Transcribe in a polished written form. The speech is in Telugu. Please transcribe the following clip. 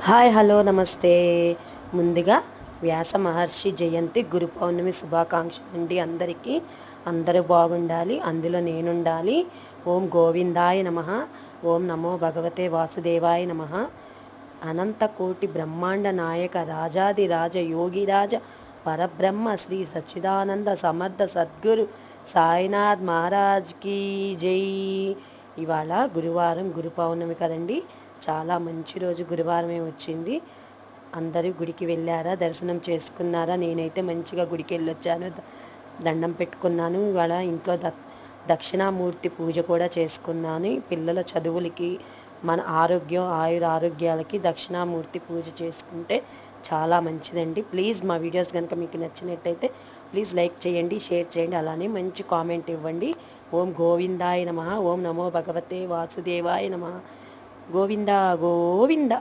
హాయ్ హలో నమస్తే. ముందుగా వ్యాస మహర్షి జయంతి గురు పౌర్ణమి శుభాకాంక్షలు అండి అందరికీ. అందరూ బాగుండాలి, అందులో నేనుండాలి. ఓం గోవిందాయ నమ. ఓం నమో భగవతే వాసుదేవాయ నమ. అనంతకోటి బ్రహ్మాండ నాయక రాజాదిరాజ యోగిరాజ పరబ్రహ్మ శ్రీ సచ్చిదానంద సమర్థ సద్గురు సాయినాథ్ మహారాజ్కి జై. ఇవాళ గురువారం, గురు పౌర్ణమి కదండి. చాలా మంచి రోజు, గురువారమే వచ్చింది. అందరూ గుడికి వెళ్ళారా, దర్శనం చేసుకున్నారా? నేనైతే మంచిగా గుడికి వెళ్ళొచ్చాను, దండం పెట్టుకున్నాను. ఇవాళ ఇంట్లో దక్షిణామూర్తి పూజ కూడా చేసుకున్నాను. పిల్లల చదువులకి, మన ఆరోగ్యం ఆయురారోగ్యాలకి దక్షిణామూర్తి పూజ చేసుకుంటే చాలా మంచిదండి. ప్లీజ్ మా వీడియోస్ కనుక మీకు నచ్చినట్టయితే ప్లీజ్ లైక్ చేయండి, షేర్ చేయండి, అలానే మంచి కామెంట్ ఇవ్వండి. ఓం గోవిందాయ నమ. ఓం నమో భగవతే వాసుదేవాయ నమ. గోవింద గోవింద.